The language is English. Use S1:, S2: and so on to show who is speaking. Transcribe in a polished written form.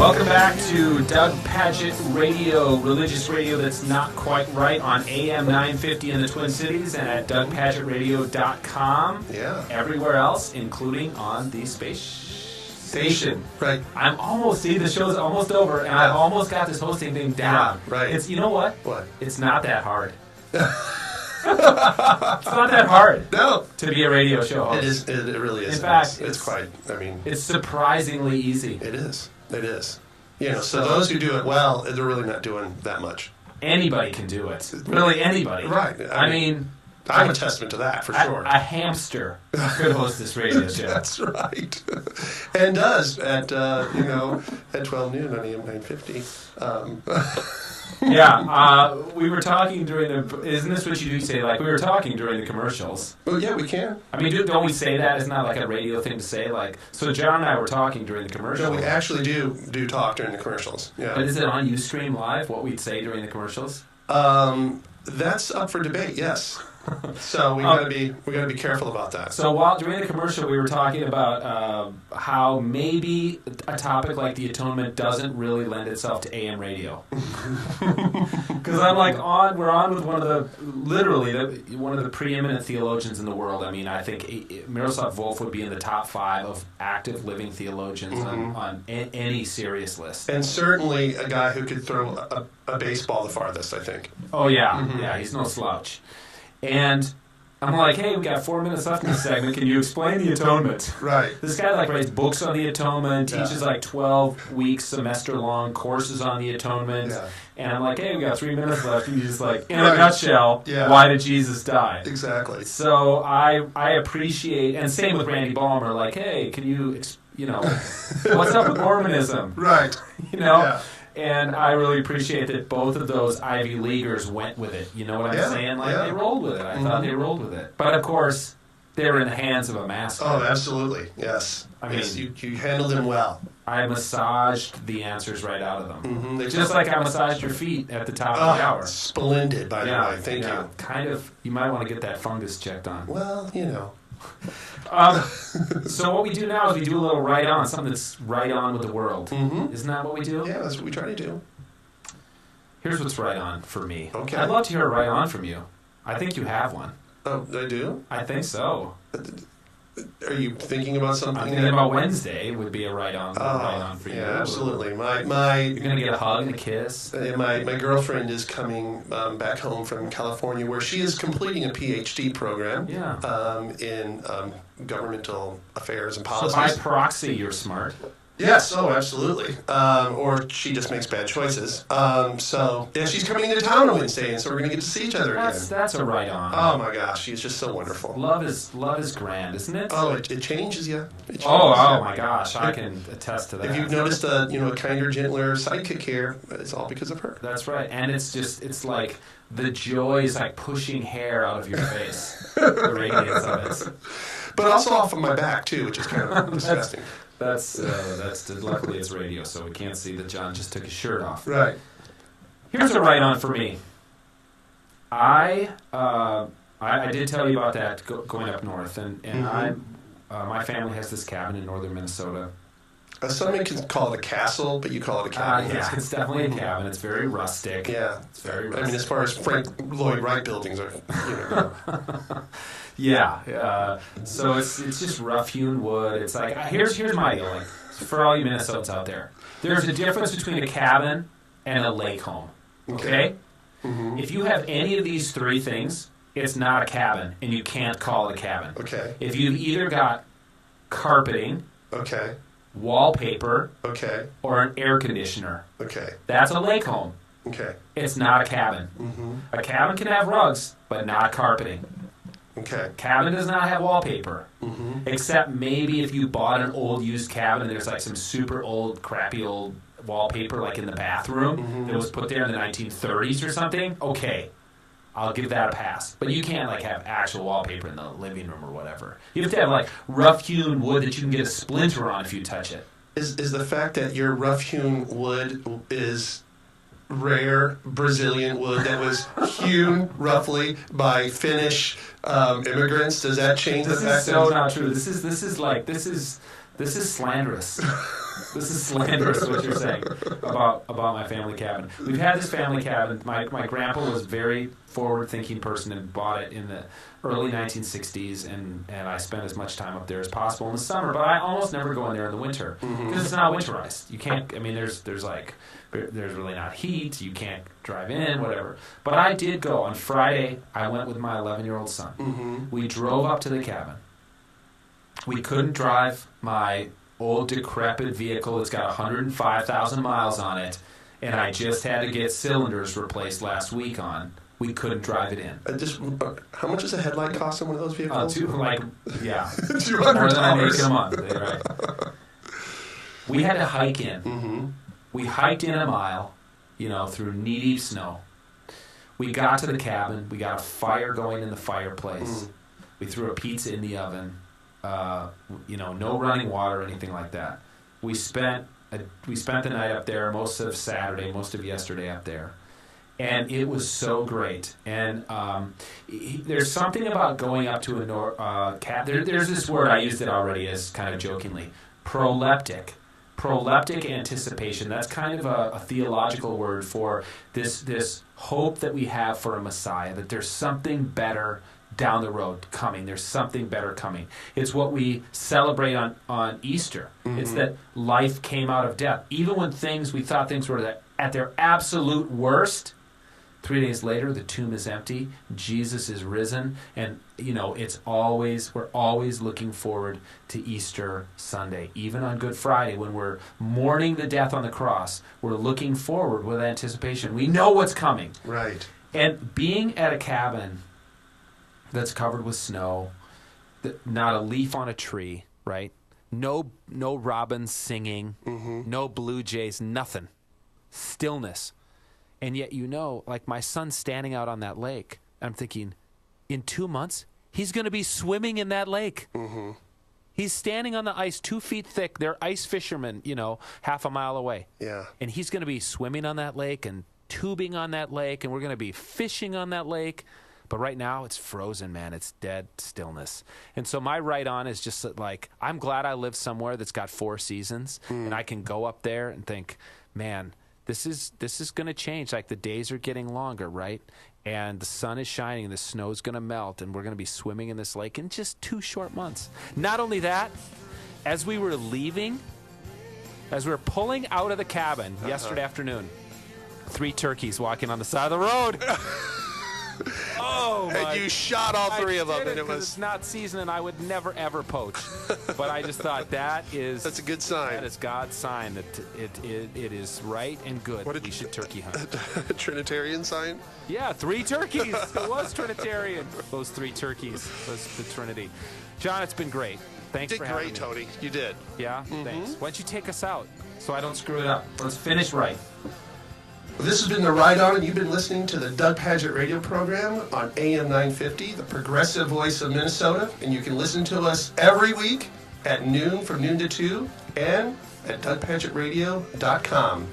S1: Welcome back to Doug Pagitt Radio, religious radio that's not quite right, on AM 950 in the Twin Cities and at DougPagittRadio.com.
S2: Yeah.
S1: Everywhere else, including on the space station.
S2: Right.
S1: I'm almost, the show's almost over, and I've almost got this hosting thing down.
S2: Yeah, right.
S1: It's, you know what?
S2: What?
S1: It's not that hard. It's not that hard.
S2: No.
S1: To be a radio show host.
S2: It is. It really is.
S1: In fact,
S2: it's quite,
S1: it's surprisingly easy.
S2: It is. It is. So those who do it well, they're really not doing that much.
S1: Anybody can do it. Really, anybody.
S2: Right.
S1: I mean,
S2: I'm a testament to that, for sure.
S1: A hamster could host this radio show.
S2: That's right. And does at 12 noon on AM 950.
S1: Yeah, we were talking during the... Isn't this what you do say? Like, we were talking during the commercials.
S2: Well, yeah, we can.
S1: I mean, don't we say that? Isn't that like a radio thing to say? Like, so John and I were talking during the commercials.
S2: No, we actually do talk during the commercials. Yeah.
S1: But is it on Ustream Live, what we'd say during the commercials?
S2: That's up for debate, yes. So we gotta be careful about that.
S1: So during the commercial, we were talking about how maybe a topic like the atonement doesn't really lend itself to AM radio. Because I'm like we're on with one of the preeminent theologians in the world. I mean, I think Miroslav Volf would be in the top 5 of active living theologians on any serious list.
S2: And certainly a guy who could throw a baseball the farthest, I think.
S1: Oh yeah, yeah, he's no slouch. And I'm like, hey, we got 4 minutes left in this segment. Can you explain the atonement?
S2: Right.
S1: This guy writes books on the atonement, teaches 12-week semester-long courses on the atonement. Yeah. And I'm like, hey, we got 3 minutes left. And he's like, in a nutshell, why did Jesus die?
S2: Exactly.
S1: So I appreciate, and same with Randy Ballmer, like, hey, can you, what's up with Mormonism?
S2: Right.
S1: Yeah. And I really appreciate that both of those Ivy Leaguers went with it. You know what I'm saying? They rolled with it. I thought they rolled with it. But, of course, they were in the hands of a master.
S2: Oh, absolutely. Yes. I mean, you handled them well.
S1: I massaged the answers right out of them. Mm-hmm. Just like I massaged your feet at the top of the hour.
S2: Splendid, by the way. Thank you.
S1: Kind of, you might want to get that fungus checked on.
S2: Well,
S1: So what we do now is we do a little right on, something that's right on with the world. Mm-hmm. Isn't that what we do?
S2: Yeah, that's what we try to do.
S1: Here's what's right on for me.
S2: Okay.
S1: I'd love to hear a right on from you. I think you have one.
S2: Oh, I do?
S1: I think so.
S2: Are you thinking about something?
S1: I'm thinking about Wednesday would be a right on for you.
S2: Yeah, absolutely.
S1: You're going to get a hug and a kiss.
S2: My girlfriend is coming back home from California, where she is completing a PhD program in governmental affairs and policies.
S1: So by proxy, you're smart.
S2: Yes, absolutely. Or she just makes bad choices. She's coming into town on Wednesday, and so we're going to get to see each other again.
S1: That's a right on.
S2: Oh my gosh, she's just so wonderful.
S1: Love is grand, isn't it?
S2: Oh, it changes you.
S1: My gosh, I can attest to that.
S2: If you've noticed a kinder, gentler sidekick here, it's all because of her.
S1: That's right, and it's like the joy is like pushing hair out of your face. The radiance of it.
S2: But also off of my back too, which is kind of disgusting.
S1: That's luckily it's radio, so we can't see that John just took his shirt off.
S2: Right.
S1: Here's a right on for me. I did tell you about that going up north, and my family has this cabin in northern Minnesota.
S2: Some can call it a castle, but you call it a cabin.
S1: Yeah, it's definitely a cabin. It's very rustic.
S2: Yeah,
S1: it's very rustic.
S2: I mean, as far as Frank Lloyd Wright buildings are,
S1: Yeah. So it's just rough-hewn wood. It's like here's my deal. Like, for all you Minnesotans out there, there's a difference between a cabin and a lake home. Okay. Mm-hmm. If you have any of these 3 things, it's not a cabin, and you can't call it a cabin.
S2: Okay.
S1: If you've either got carpeting, wallpaper, or an air conditioner, that's a lake home.
S2: Okay.
S1: It's not a cabin. Mm-hmm. A cabin can have rugs, but not carpeting.
S2: Okay.
S1: Cabin does not have wallpaper, except maybe if you bought an old used cabin and there's like some super old, crappy old wallpaper like in the bathroom that was put there in the 1930s or something. Okay, I'll give that a pass. But you can't like have actual wallpaper in the living room or whatever. You have to have like rough-hewn wood that you can get a splinter on if you touch it.
S2: Is the fact that your rough-hewn wood is rare Brazilian wood that was hewn roughly by Finnish immigrants, does that change the fact?
S1: This is so not true. This is This is slanderous. This is slanderous what you're saying about my family cabin. We've had this family cabin. My grandpa was a very forward-thinking person and bought it in the early 1960s, and I spent as much time up there as possible in the summer, but I almost never go in there in the winter because it's not winterized. You can't, I mean, there's really not heat. You can't drive in, whatever. But I did go. On Friday, I went with my 11-year-old son. We drove up to the cabin. We couldn't drive my old decrepit vehicle. It's got 105,000 miles on it, and I just had to get cylinders replaced last week on. We couldn't drive it in.
S2: How much does a headlight cost in one of those vehicles?
S1: $200 more than I make in a month. Right. We had to hike in. We hiked in a mile, through knee-deep snow. We got to the cabin. We got a fire going in the fireplace. We threw a pizza in the oven. No running water or anything like that. We spent the night up there, most of Saturday, most of yesterday up there, and it was so great. And there's something about going up to a cabin. There's this word, I used it already as kind of jokingly, proleptic anticipation. That's kind of a theological word for this hope that we have for a Messiah, that there's something better down the road coming. There's something better coming. It's what we celebrate on Easter. It's that life came out of death. Even when we thought things were at their absolute worst, 3 days later, the tomb is empty. Jesus is risen. And, we're always looking forward to Easter Sunday. Even on Good Friday, when we're mourning the death on the cross, we're looking forward with anticipation. We know what's coming.
S2: Right.
S1: And being at a cabin that's covered with snow, not a leaf on a tree, right? No robins singing, no blue jays, nothing. Stillness. And yet, like my son's standing out on that lake. I'm thinking, in 2 months, he's going to be swimming in that lake. He's standing on the ice 2 feet thick. They're ice fishermen, half a mile away.
S2: Yeah.
S1: And he's going to be swimming on that lake and tubing on that lake, and we're going to be fishing on that lake. But right now, it's frozen, man. It's dead stillness. And so my right on is just like, I'm glad I live somewhere that's got 4 seasons, and I can go up there and think, man, this is going to change. Like, the days are getting longer, right? And the sun is shining, and the snow's going to melt, and we're going to be swimming in this lake in just 2 short months. Not only that, as we were pulling out of the cabin yesterday afternoon, 3 turkeys walking on the side of the road.
S2: And you shot all 3 of them, and it was.
S1: It's not season, and I would never ever poach. But I just thought that's
S2: a good sign.
S1: That is God's sign that it is right and good. We should turkey hunt.
S2: A Trinitarian sign?
S1: Yeah, 3 turkeys. It was Trinitarian. Those 3 turkeys was the Trinity. John, it's been great. Thanks for having me.
S2: You did great, Tony. You did.
S1: Yeah, thanks. Why don't you take us out so I don't screw it up? Let's finish right.
S2: Well, this has been The Ride On, and you've been listening to the Doug Pagitt radio program on AM 950, the progressive voice of Minnesota. And you can listen to us every week at noon, from noon to 2, and at DougPagittRadio.com.